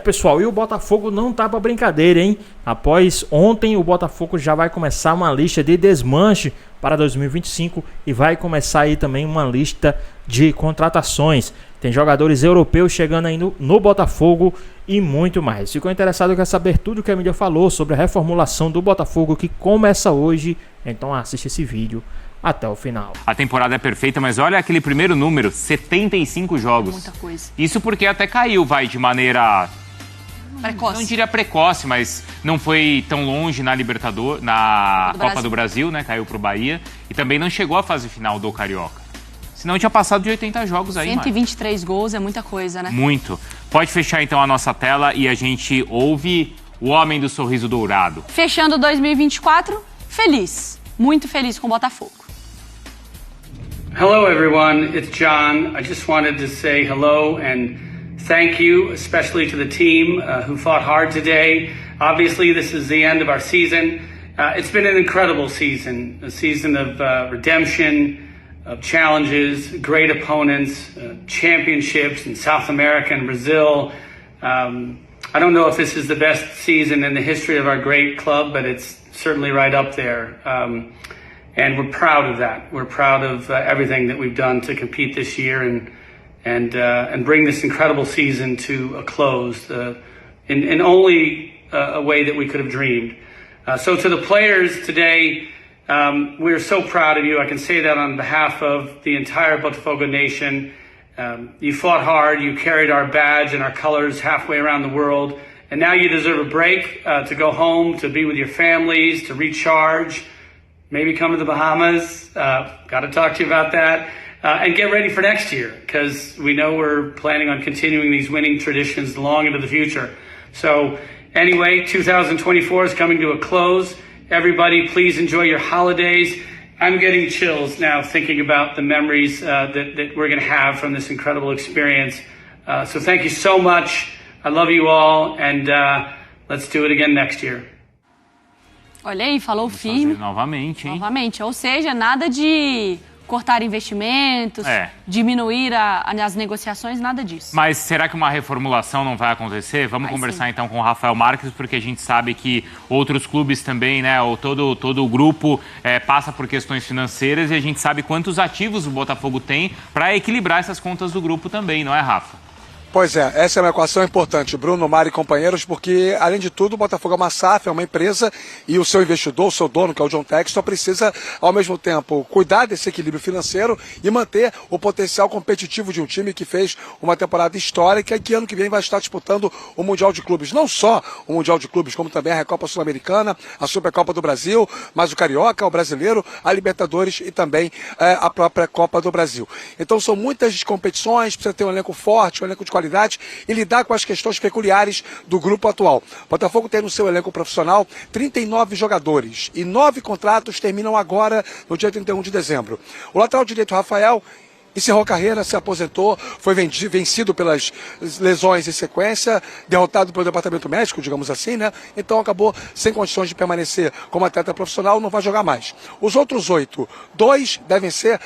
Pessoal, e o Botafogo não tá pra brincadeira, hein? Após ontem, o Botafogo já vai começar uma lista de desmanche para 2025 e vai começar aí também uma lista de contratações. Tem jogadores europeus chegando aí no Botafogo e muito mais. Ficou interessado, quer saber tudo que a mídia falou sobre a reformulação do Botafogo que começa hoje? Então assiste esse vídeo até o final. A temporada é perfeita, mas olha aquele primeiro número, 75 jogos. Muita coisa. Isso porque até caiu, de maneira... Precoce. Não diria precoce, mas não foi tão longe na Libertadores, na Copa do Brasil, né? Caiu pro Bahia. E também não chegou à fase final do Carioca. Senão tinha passado de 80 jogos aí, 123 gols é muita coisa, né? Muito. Pode fechar então a nossa tela e a gente ouve o Homem do Sorriso Dourado. Fechando 2024, feliz. Muito feliz com o Botafogo. Hello everyone, it's John. I just wanted to say hello and thank you, especially to the team who fought hard today. Obviously, this is the end of our season. It's been an incredible season, a season of redemption, of challenges, great opponents, championships in South America and Brazil. I don't know if this is the best season in the history of our great club, but it's certainly right up there. And we're proud of that. We're proud of everything that we've done to compete this year and bring this incredible season to a close in only a way that we could have dreamed. So to the players today, we're so proud of you. I can say that on behalf of the entire Botafogo nation. You fought hard, you carried our badge and our colors halfway around the world, and now you deserve a break to go home, to be with your families, to recharge, maybe come to the Bahamas. Got to talk to you about that. And get ready for next year, because we know we're planning on continuing these winning traditions long into the future. So anyway, 2024 is coming to a close. Everybody, please enjoy your holidays. I'm getting chills now thinking about the memories that we're going to have from this incredible experience. So thank you so much. I love you all, and let's do it again next year. Olha aí, falou firme. Novamente, hein? Novamente, ou seja, nada de cortar investimentos, diminuir as negociações, nada disso. Mas será que uma reformulação não vai acontecer? Vamos conversar então com o Rafael Marques, porque a gente sabe que outros clubes também, né, ou todo o grupo passa por questões financeiras e a gente sabe quantos ativos o Botafogo tem para equilibrar essas contas do grupo também, não é, Rafa? Pois é, essa é uma equação importante, Bruno, Mário e companheiros, porque, além de tudo, o Botafogo é uma SAF, é uma empresa, e o seu investidor, o seu dono, que é o John Textor, precisa, ao mesmo tempo, cuidar desse equilíbrio financeiro e manter o potencial competitivo de um time que fez uma temporada histórica e que ano que vem vai estar disputando o Mundial de Clubes. Não só o Mundial de Clubes, como também a Recopa Sul-Americana, a Supercopa do Brasil, mas o Carioca, o Brasileiro, a Libertadores e também a própria Copa do Brasil. Então são muitas competições, precisa ter um elenco forte, um elenco de qualidade e lidar com as questões peculiares do grupo atual. O Botafogo tem no seu elenco profissional 39 jogadores e 9 contratos terminam agora no dia 31 de dezembro. O lateral direito Rafael encerrou a carreira, se aposentou, foi vencido pelas lesões em sequência, derrotado pelo departamento médico, digamos assim, né? Então acabou sem condições de permanecer como atleta profissional, não vai jogar mais. Os outros 8, 2 devem ser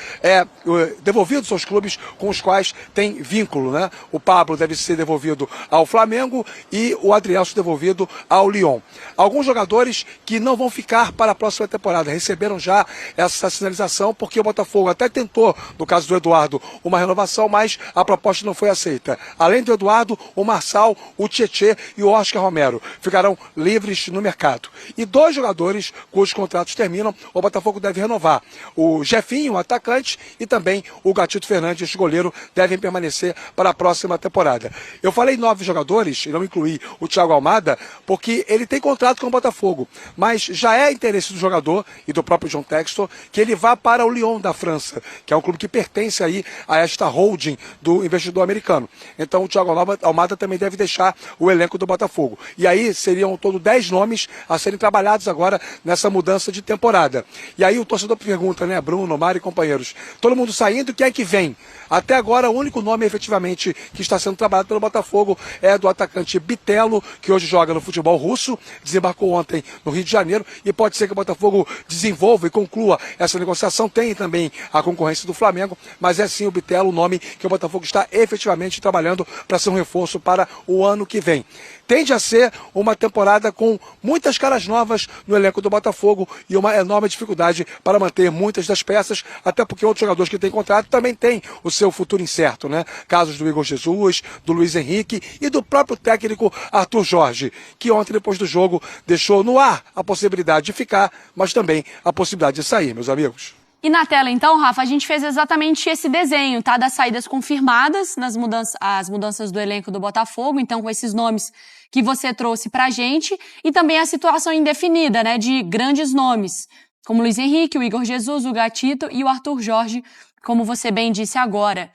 devolvidos aos clubes com os quais tem vínculo, né? O Pablo deve ser devolvido ao Flamengo e o Adrielso devolvido ao Lyon. Alguns jogadores que não vão ficar para a próxima temporada, receberam já essa sinalização, porque o Botafogo até tentou, no caso do Eduardo, uma renovação, mas a proposta não foi aceita. Além do Eduardo, o Marçal, o Tietê e o Oscar Romero ficarão livres no mercado. E 2 jogadores cujos contratos terminam, o Botafogo deve renovar. O Jefinho, o atacante, e também o Gatito Fernandes, goleiro, devem permanecer para a próxima temporada. Eu falei 9 jogadores, e não incluí o Thiago Almada, porque ele tem contrato com o Botafogo, mas já é interesse do jogador e do próprio John Textor que ele vá para o Lyon da França, que é um clube que pertence aí a esta holding do investidor americano. Então o Thiago Almada também deve deixar o elenco do Botafogo. E aí seriam todo 10 nomes a serem trabalhados agora nessa mudança de temporada. E aí o torcedor pergunta, né, Bruno, Mário e companheiros, todo mundo saindo, quem é que vem? Até agora o único nome efetivamente que está sendo trabalhado pelo Botafogo é do atacante Bitelo, que hoje joga no futebol russo, desembarcou ontem no Rio de Janeiro e pode ser que o Botafogo desenvolva e conclua essa negociação. Tem também a concorrência do Flamengo, mas mas é sim o Bitelo, o nome que o Botafogo está efetivamente trabalhando para ser um reforço para o ano que vem. Tende a ser uma temporada com muitas caras novas no elenco do Botafogo e uma enorme dificuldade para manter muitas das peças, até porque outros jogadores que têm contrato também têm o seu futuro incerto, né? Casos do Igor Jesus, do Luiz Henrique e do próprio técnico Arthur Jorge, que ontem, depois do jogo, deixou no ar a possibilidade de ficar, mas também a possibilidade de sair, meus amigos. E na tela, então, Rafa, a gente fez exatamente esse desenho, tá? Das saídas confirmadas, as mudanças do elenco do Botafogo, então com esses nomes que você trouxe pra gente, e também a situação indefinida, né? De grandes nomes, como Luiz Henrique, o Igor Jesus, o Gatito e o Arthur Jorge, como você bem disse agora.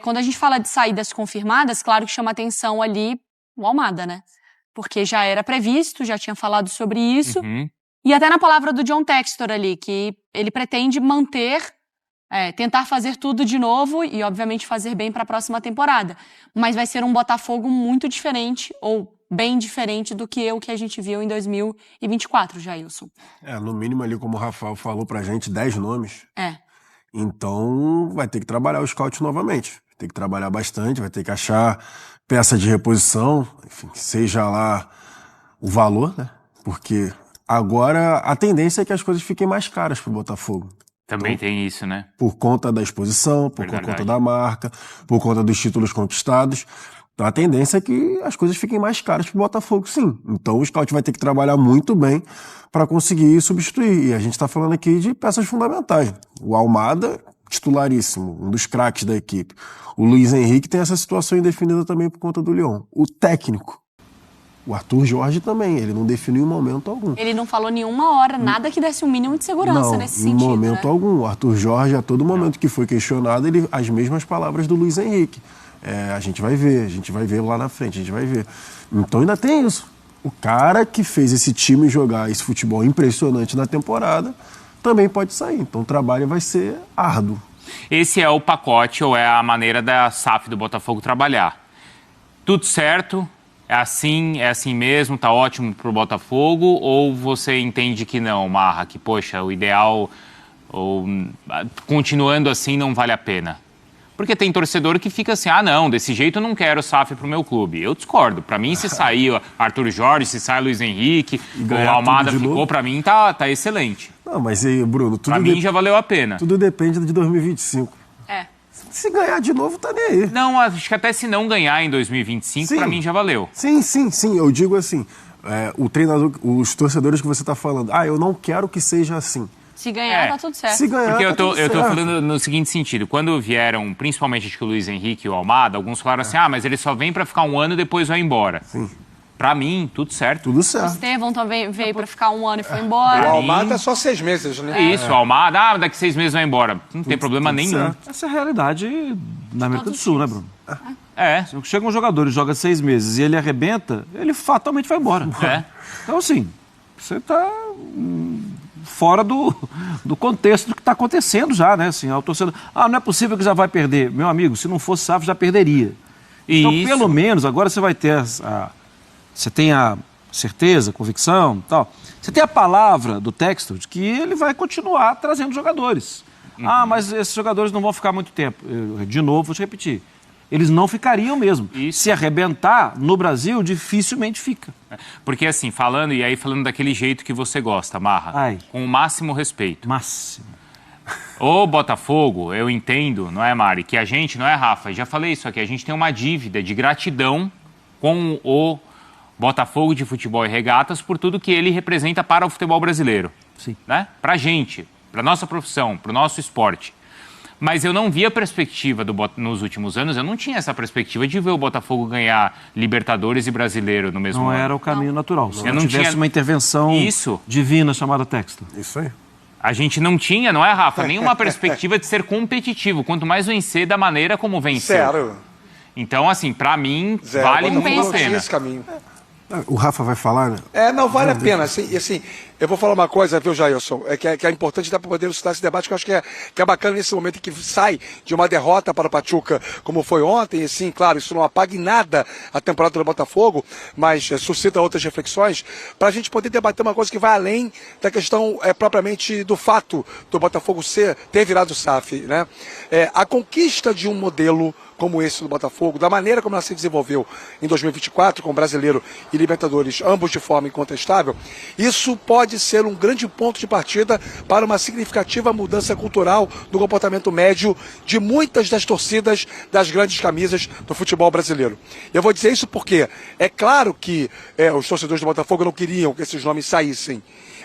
Quando a gente fala de saídas confirmadas, claro que chama atenção ali o Almada, né? Porque já era previsto, já tinha falado sobre isso. E até na palavra do John Textor ali, que ele pretende manter, tentar fazer tudo de novo e, obviamente, fazer bem para a próxima temporada. Mas vai ser um Botafogo muito diferente, ou bem diferente do que o que a gente viu em 2024, Jailson. No mínimo ali, como o Rafael falou pra gente, 10 nomes. Então vai ter que trabalhar o scout novamente. Vai ter que trabalhar bastante, vai ter que achar peça de reposição, enfim, seja lá o valor, né? Porque agora a tendência é que as coisas fiquem mais caras pro Botafogo. Também então, tem isso, né? Por conta da exposição, por conta da marca, por conta dos títulos conquistados. Então a tendência é que as coisas fiquem mais caras pro Botafogo, sim. Então o scout vai ter que trabalhar muito bem para conseguir substituir. E a gente está falando aqui de peças fundamentais. O Almada, titularíssimo, um dos craques da equipe. O Luiz Henrique tem essa situação indefinida também por conta do Lyon. O técnico, o Arthur Jorge também, ele não definiu em momento algum. Ele não falou nenhuma hora, nada que desse um mínimo de segurança nesse sentido. Em momento né? algum. O Arthur Jorge, a todo momento que foi questionado, ele as mesmas palavras do Luiz Henrique. A gente vai ver lá na frente, a gente vai ver. Então ainda tem isso. O cara que fez esse time jogar esse futebol impressionante na temporada também pode sair. Então o trabalho vai ser árduo. Esse é o pacote ou é a maneira da SAF do Botafogo trabalhar. Tudo certo, é assim mesmo, tá ótimo pro Botafogo, ou você entende que não, Marra, que poxa, o ideal, ou continuando assim não vale a pena? Porque tem torcedor que fica assim, não, desse jeito eu não quero SAF pro meu clube. Eu discordo. Pra mim, se sair Arthur Jorge, se sai Luiz Henrique, o Almada ficou, pra mim tá excelente. Não, mas aí, Bruno, tudo pra mim já valeu a pena. Tudo depende de 2025. Se ganhar de novo, tá nem aí. Não, acho que até se não ganhar em 2025, pra mim já valeu. Sim. Eu digo assim, o treinador, os torcedores que você tá falando, eu não quero que seja assim. Se ganhar, tá tudo certo. Se ganhar, porque eu tô falando no seguinte sentido. Quando vieram, principalmente acho que o Luiz Henrique e o Almada, alguns falaram assim, mas ele só vem pra ficar um ano e depois vai embora. Sim. Pra mim, tudo certo. Tudo certo. O Estevão também veio pra ficar um ano e foi embora. O Almada é só 6 meses, né? Isso, o Almada, daqui 6 meses vai embora. Não tem problema nenhum. Certo. Essa é a realidade na América do Sul, né, Bruno? Chega um jogador e joga 6 meses e ele arrebenta, ele fatalmente vai embora. Então, assim, você tá fora do contexto do que está acontecendo já, né? Assim, a torcida, não é possível que já vai perder. Meu amigo, se não fosse SAF, já perderia. Então, pelo menos, agora você vai ter você tem a certeza, convicção, tal. Você tem a palavra do Textor de que ele vai continuar trazendo jogadores. Mas esses jogadores não vão ficar muito tempo. De novo, vou te repetir. Eles não ficariam mesmo. Se arrebentar, no Brasil, dificilmente fica. Porque assim, falando daquele jeito que você gosta, Marra, com o máximo respeito. Máximo. O Botafogo, eu entendo, não é, Mari, que a gente, não é, Rafa, já falei isso aqui, a gente tem uma dívida de gratidão com o Botafogo de Futebol e Regatas por tudo que ele representa para o futebol brasileiro. Sim. Né? Pra gente, pra nossa profissão, pro nosso esporte. Mas eu não vi a perspectiva nos últimos anos, eu não tinha essa perspectiva de ver o Botafogo ganhar Libertadores e Brasileiro no mesmo ano. Não era o caminho natural. Se eu não tivesse uma intervenção divina chamada Textor. Isso aí. A gente não tinha, não é, Rafa, nenhuma perspectiva de ser competitivo, quanto mais vencer da maneira como venceu. Zero. Então, assim, pra mim, vale muito a pena. Esse caminho. O Rafa vai falar, né? Não vale a pena. Assim, Eu vou falar uma coisa, viu, Jailson, que é importante dar para poder citar esse debate, que eu acho que é bacana nesse momento em que sai de uma derrota para o Pachuca, como foi ontem, e sim, claro, isso não apaga em nada a temporada do Botafogo, mas suscita outras reflexões, para a gente poder debater uma coisa que vai além da questão propriamente do fato do Botafogo ter virado SAF, né? A conquista de um modelo como esse do Botafogo, da maneira como ela se desenvolveu em 2024, com Brasileiro e Libertadores, ambos de forma incontestável, isso pode ser um grande ponto de partida para uma significativa mudança cultural do comportamento médio de muitas das torcidas das grandes camisas do futebol brasileiro. Eu vou dizer isso porque é claro que os torcedores do Botafogo não queriam que esses nomes saíssem.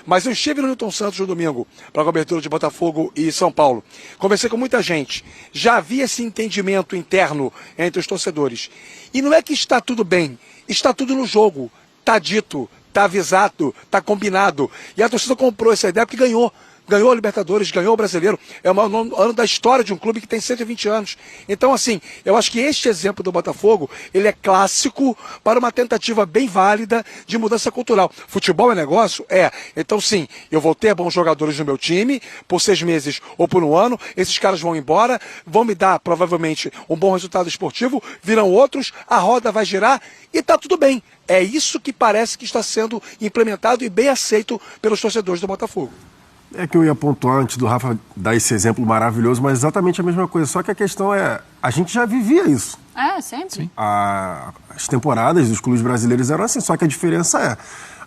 Mas eu estive no Newton Santos no domingo, para a cobertura de Botafogo e São Paulo. Conversei com muita gente. Já havia esse entendimento interno entre os torcedores. E não é que está tudo bem, está tudo no jogo. Está dito, está avisado, está combinado. E a torcida comprou essa ideia porque ganhou. Ganhou a Libertadores, ganhou o Brasileiro. É o maior ano da história de um clube que tem 120 anos. Então, assim, eu acho que este exemplo do Botafogo, ele é clássico para uma tentativa bem válida de mudança cultural. Futebol é negócio? É. Então, sim, eu vou ter bons jogadores no meu time, por 6 meses ou por 1 ano, esses caras vão embora, vão me dar, provavelmente, um bom resultado esportivo, virão outros, a roda vai girar e tá tudo bem. É isso que parece que está sendo implementado e bem aceito pelos torcedores do Botafogo. É que eu ia pontuar antes do Rafa dar esse exemplo maravilhoso, mas exatamente a mesma coisa. Só que a questão a gente já vivia isso. Sempre. As temporadas dos clubes brasileiros eram assim, só que a diferença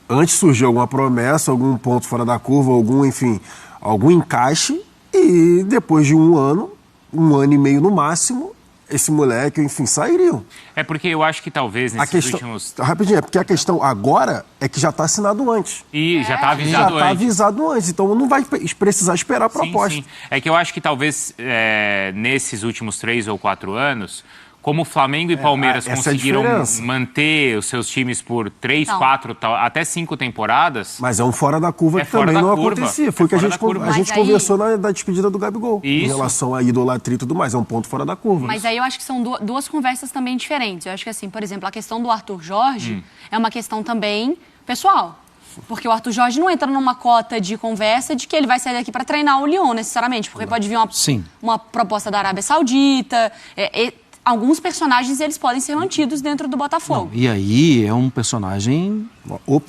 antes surgiu alguma promessa, algum ponto fora da curva, algum encaixe, e depois de 1 ano e meio no máximo, esse moleque, enfim, sairiam. É porque eu acho que talvez nesses últimos... Rapidinho, é porque a questão agora é que já está assinado antes. E já está avisado antes. Já está avisado antes, então não vai precisar esperar a proposta. Sim. É que eu acho que talvez nesses últimos 3 ou 4 anos, como Flamengo e Palmeiras conseguiram manter os seus times por 3, 4, até 5 temporadas... Mas é um fora da curva que também não acontecia. Foi o que a gente conversou na despedida do Gabigol. Isso. Em relação à idolatria e tudo mais. É um ponto fora da curva. Mas aí eu acho que são duas conversas também diferentes. Eu acho que, assim, por exemplo, a questão do Arthur Jorge é uma questão também pessoal. Porque o Arthur Jorge não entra numa cota de conversa de que ele vai sair daqui para treinar o Lyon, necessariamente. Porque pode vir uma proposta da Arábia Saudita... Alguns personagens, eles podem ser mantidos dentro do Botafogo. E aí é um personagem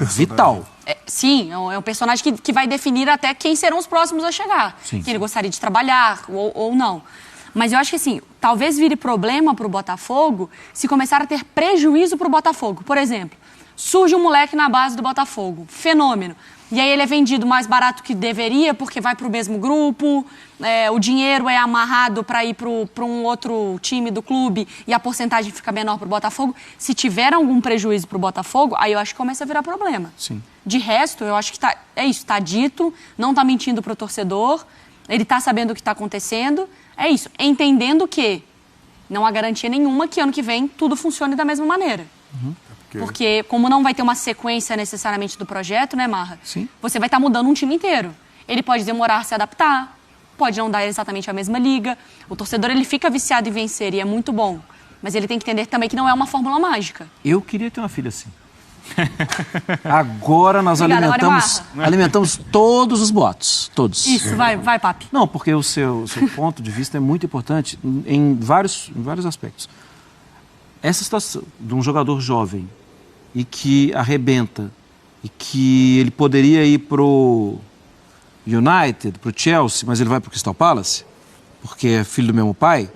vital. Sim, é um personagem que vai definir até quem serão os próximos a chegar. Sim. Quem ele gostaria de trabalhar ou não. Mas eu acho que, assim, talvez vire problema para o Botafogo se começar a ter prejuízo para o Botafogo. Por exemplo, surge um moleque na base do Botafogo, fenômeno. E aí ele é vendido mais barato que deveria porque vai para o mesmo grupo, o dinheiro é amarrado para ir para um outro time do clube e a porcentagem fica menor para o Botafogo. Se tiver algum prejuízo para o Botafogo, aí eu acho que começa a virar problema. Sim. De resto, eu acho que está dito, não está mentindo para o torcedor, ele está sabendo o que está acontecendo, é isso, entendendo que não há garantia nenhuma que ano que vem tudo funcione da mesma maneira. Porque como não vai ter uma sequência necessariamente do projeto, né, Marra? Sim. Você vai estar mudando um time inteiro. Ele pode demorar a se adaptar, pode não dar exatamente a mesma liga. O torcedor, ele fica viciado em vencer e é muito bom. Mas ele tem que entender também que não é uma fórmula mágica. Eu queria ter uma filha assim. Agora nós alimentamos todos os boatos, todos. Isso, vai, papi. Não, porque o seu ponto de vista é muito importante em vários aspectos. Essa situação de um jogador jovem e que arrebenta e que ele poderia ir pro United, pro Chelsea, mas ele vai pro Crystal Palace porque é filho do mesmo pai,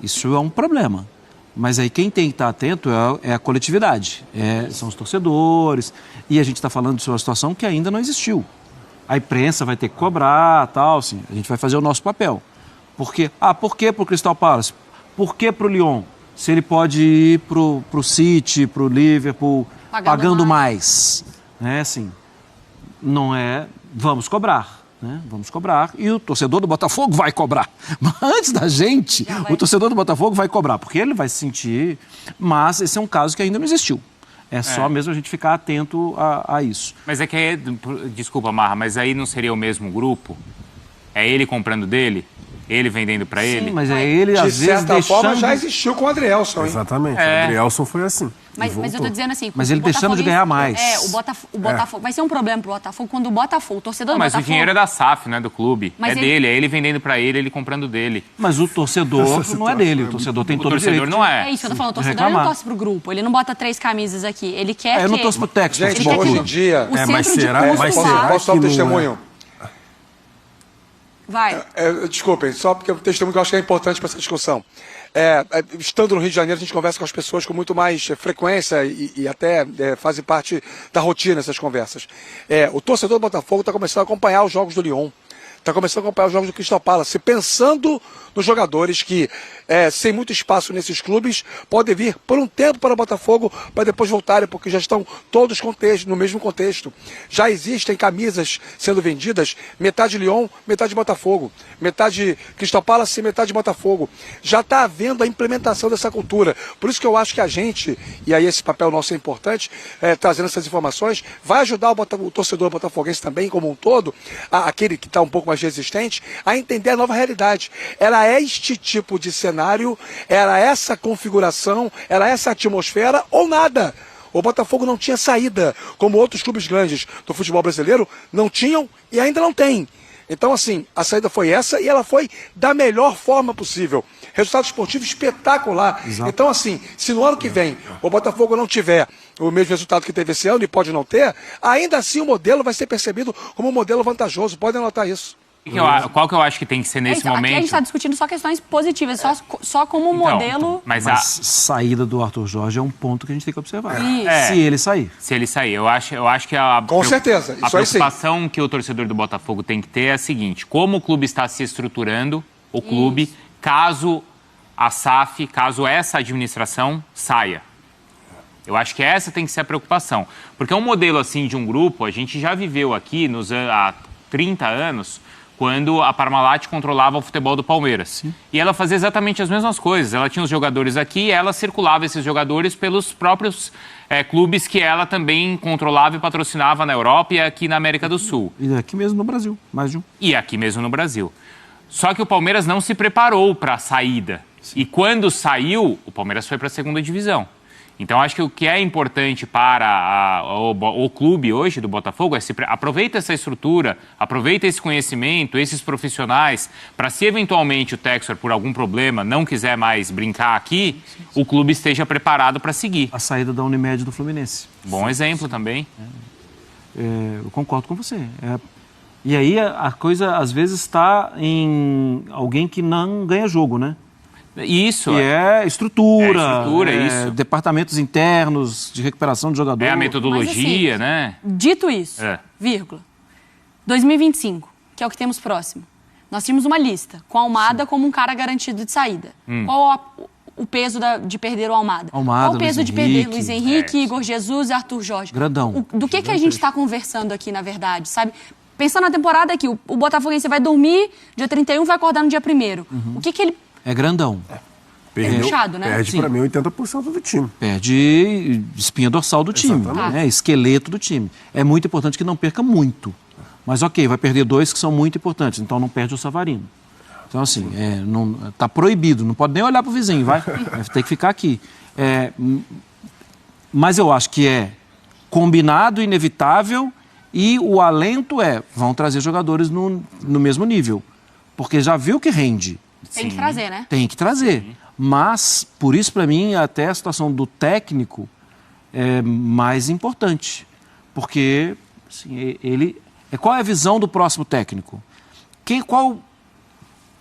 isso é um problema. Mas aí quem tem que estar atento é a coletividade, são os torcedores, e a gente está falando de uma situação que ainda não existiu. A imprensa vai ter que cobrar, tal, assim, a gente vai fazer o nosso papel. Por que pro Crystal Palace? Por que pro Lyon? Se ele pode ir pro City, pro Liverpool, pagando mais. Né? Assim, não é... Vamos cobrar. Né? Vamos cobrar. E o torcedor do Botafogo vai cobrar. Mas antes da gente, o torcedor do Botafogo vai cobrar. Porque ele vai se sentir... Mas esse é um caso que ainda não existiu. É só mesmo a gente ficar atento a isso. Mas é que... Desculpa, Marra, mas aí não seria o mesmo grupo? É ele comprando dele? Ele vendendo para ele? Mas é ele, De às vezes, certa deixando... forma, já existiu com o Adrielson, hein? Exatamente. O Adrielson foi assim. Mas eu tô dizendo assim... Mas ele o deixando de ganhar mais. O Botafogo... Vai ser um problema pro Botafogo quando o Botafogo, o torcedor do Mas Botafogo... o dinheiro é da SAF, né, do clube. Mas é dele, é ele vendendo para ele comprando dele. Mas o torcedor não é dele. O torcedor tem todo o direito. O torcedor não é. É isso que eu tô falando. O torcedor ele não torce pro grupo. Ele não bota 3 camisas aqui. Ele quer Eu não torço pro Texas. Gente, Ele quer hoje que em dia... o mas centro de será? custo Mas lá- será? Posso dar um que não é? testemunho? Vai. Desculpem, só porque o testemunho que eu acho que é importante para essa discussão. Estando no Rio de Janeiro, a gente conversa com as pessoas com muito mais frequência e até fazem parte da rotina essas conversas. O torcedor do Botafogo está começando a acompanhar os jogos do Lyon. Está começando a acompanhar os jogos do Crystal Palace, pensando nos jogadores que, sem muito espaço nesses clubes, podem vir por um tempo para o Botafogo, para depois voltarem, porque já estão todos no mesmo contexto. Já existem camisas sendo vendidas, metade Lyon, metade Botafogo, metade Crystal Palace, metade Botafogo. Já está havendo a implementação dessa cultura. Por isso que eu acho que a gente, e aí esse papel nosso é importante, trazendo essas informações, vai ajudar o torcedor botafoguense também, como um todo, aquele que está um pouco mais resistente, a entender a nova realidade. Era este tipo de cenário, era essa configuração, era essa atmosfera ou nada. O Botafogo não tinha saída, como outros clubes grandes do futebol brasileiro não tinham e ainda não têm. Então, assim, a saída foi essa e ela foi da melhor forma possível. Resultado esportivo espetacular. Exato. Então, assim, se no ano que vem o Botafogo não tiver o mesmo resultado que teve esse ano e pode não ter, ainda assim o modelo vai ser percebido como um modelo vantajoso. Podem notar isso. Qual que eu acho que tem que ser nesse Aqui a momento? gente está discutindo só questões positivas, só como modelo... Mas saída do Arthur Jorge é um ponto que a gente tem que observar. Isso. Se ele sair. Se ele sair, eu acho que Com certeza, a isso aí sim. preocupação que o torcedor do Botafogo tem que ter é a seguinte: como o clube está se estruturando, o clube, caso a SAF, caso essa administração saia. Eu acho que essa tem que ser a preocupação. Porque um modelo assim de um grupo, a gente já viveu aqui há 30 anos, quando a Parmalat controlava o futebol do Palmeiras. Sim. E ela fazia exatamente as mesmas coisas. Ela tinha os jogadores aqui e ela circulava esses jogadores pelos próprios clubes que ela também controlava e patrocinava na Europa e aqui na América do Sul. E aqui mesmo no Brasil, mais de um. E aqui mesmo no Brasil. Só que o Palmeiras não se preparou para a saída. Sim. E quando saiu, o Palmeiras foi para a segunda divisão. Então, acho que o que é importante para o clube hoje do Botafogo é aproveita essa estrutura, aproveita esse conhecimento, esses profissionais, para se eventualmente o Textor, por algum problema, não quiser mais brincar aqui, o clube esteja preparado para seguir. A saída da Unimed do Fluminense. Bom exemplo também. Eu concordo com você. E aí a coisa, às vezes, está em alguém que não ganha jogo, né? Isso. Que é estrutura, isso. departamentos internos de recuperação de jogador. É a metodologia, assim, né? Dito isso, vírgula, 2025, que é o que temos próximo, nós tínhamos uma lista com a Almada como um cara garantido de saída. Qual o peso de perder o Almada? Qual o peso de perder Luiz Henrique, Igor Jesus e Arthur Jorge? Grandão. Do que a gente está conversando aqui, na verdade, sabe? Pensando na temporada aqui, o Botafoguense vai dormir dia 31 vai acordar no dia 1º. O que ele... É grandão. Puxado, né? Perde para mim 80% do time. Perde espinha dorsal do time, né? Esqueleto do time. É muito importante que não perca muito. Mas ok, vai perder 2 que são muito importantes, então não perde o Savarino. Então assim, tá proibido, não pode nem olhar pro vizinho, vai ter que ficar aqui. Mas eu acho que é combinado, inevitável, e o alento vão trazer jogadores no mesmo nível. Porque já viu que rende. Tem que trazer, né? Tem que trazer. Mas, por isso, para mim, até a situação do técnico é mais importante. Porque, assim, qual é a visão do próximo técnico?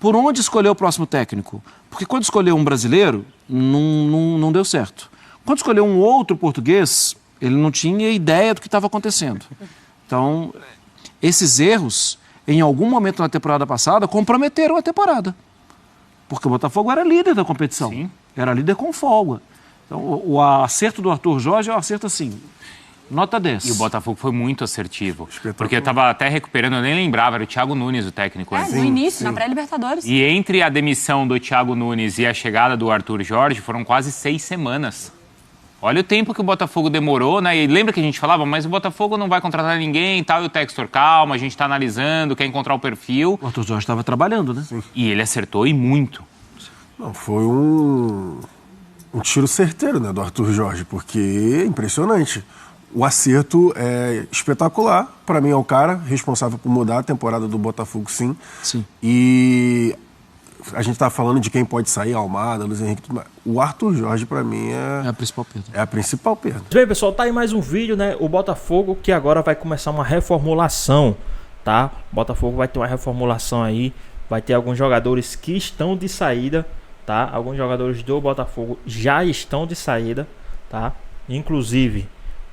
Por onde escolher o próximo técnico? Porque quando escolheu um brasileiro, não deu certo. Quando escolheu um outro português, ele não tinha ideia do que estava acontecendo. Então, esses erros, em algum momento na temporada passada, comprometeram a temporada. Porque o Botafogo era líder da competição. Sim. Era líder com folga. Então, o acerto do Arthur Jorge é um acerto assim, nota 10. E o Botafogo foi muito assertivo. Porque eu estava até recuperando, eu nem lembrava, era o Thiago Nunes o técnico. No início, na pré-Libertadores. E entre a demissão do Thiago Nunes e a chegada do Arthur Jorge, foram quase 6 semanas. Olha o tempo que o Botafogo demorou, né? E lembra que a gente falava, mas o Botafogo não vai contratar ninguém e tal, e o Textor, calma, a gente está analisando, quer encontrar o perfil. O Arthur Jorge estava trabalhando, né? Sim. E ele acertou e muito. Não, foi um tiro certeiro, né, do Arthur Jorge, porque é impressionante. O acerto é espetacular. Para mim é o cara responsável por mudar a temporada do Botafogo, sim. E a gente tá falando de quem pode sair, Almada, Luiz Henrique, tudo mais. O Arthur Jorge, para mim, é a principal perda. É a principal perda. Bem, pessoal, tá aí mais um vídeo, né? O Botafogo que agora vai começar uma reformulação, tá? O Botafogo vai ter uma reformulação aí. Vai ter alguns jogadores que estão de saída, tá? Alguns jogadores do Botafogo já estão de saída, tá? Inclusive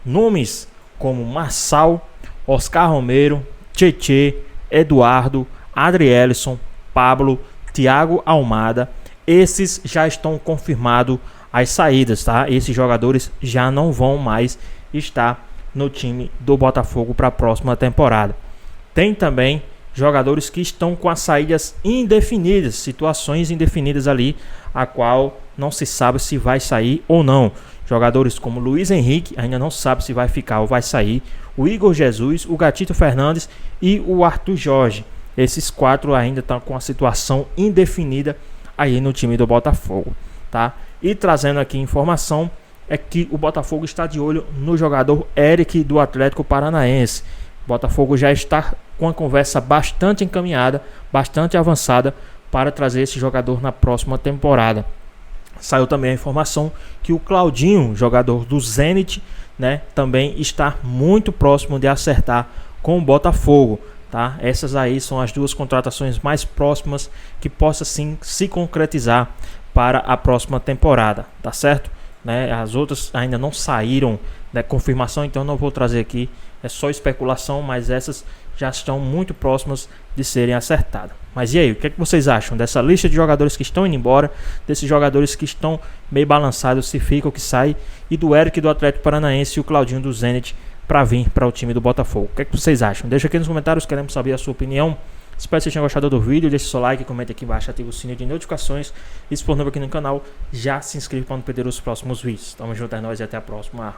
nomes como Marçal, Oscar Romero, Tietê, Eduardo, Adrielson, Pablo, Thiago Almada. Esses já estão confirmados as saídas, tá? Esses jogadores já não vão mais estar no time do Botafogo para a próxima temporada. Tem também jogadores que estão com as saídas indefinidas, situações indefinidas ali, a qual não se sabe se vai sair ou não. Jogadores como Luiz Henrique ainda não sabe se vai ficar ou vai sair. O Igor Jesus, o Gatito Fernandes e o Arthur Jorge. Esses 4 ainda estão com a situação indefinida aí no time do Botafogo, tá? E trazendo aqui informação é que o Botafogo está de olho no jogador Eric do Atlético Paranaense. O Botafogo já está com a conversa bastante encaminhada, bastante avançada para trazer esse jogador na próxima temporada. Saiu também a informação que o Claudinho, jogador do Zenit, né, também está muito próximo de acertar com o Botafogo, tá? Essas aí são as 2 contratações mais próximas que possa sim se concretizar para a próxima temporada, tá certo? Né? As outras ainda não saíram da confirmação, então não vou trazer aqui, é só especulação, mas essas já estão muito próximas de serem acertadas. Mas e aí, o que é que vocês acham dessa lista de jogadores que estão indo embora, desses jogadores que estão meio balançados, se fica ou que sai, e do Eric do Atlético Paranaense e o Claudinho do Zenit para vir para o time do Botafogo? O que é que vocês acham? Deixa aqui nos comentários, queremos saber a sua opinião. Espero que vocês tenham gostado do vídeo, deixe seu like, comente aqui embaixo, ative o sininho de notificações e se for novo aqui no canal, já se inscreva para não perder os próximos vídeos. Tamo junto, é nóis e até a próxima.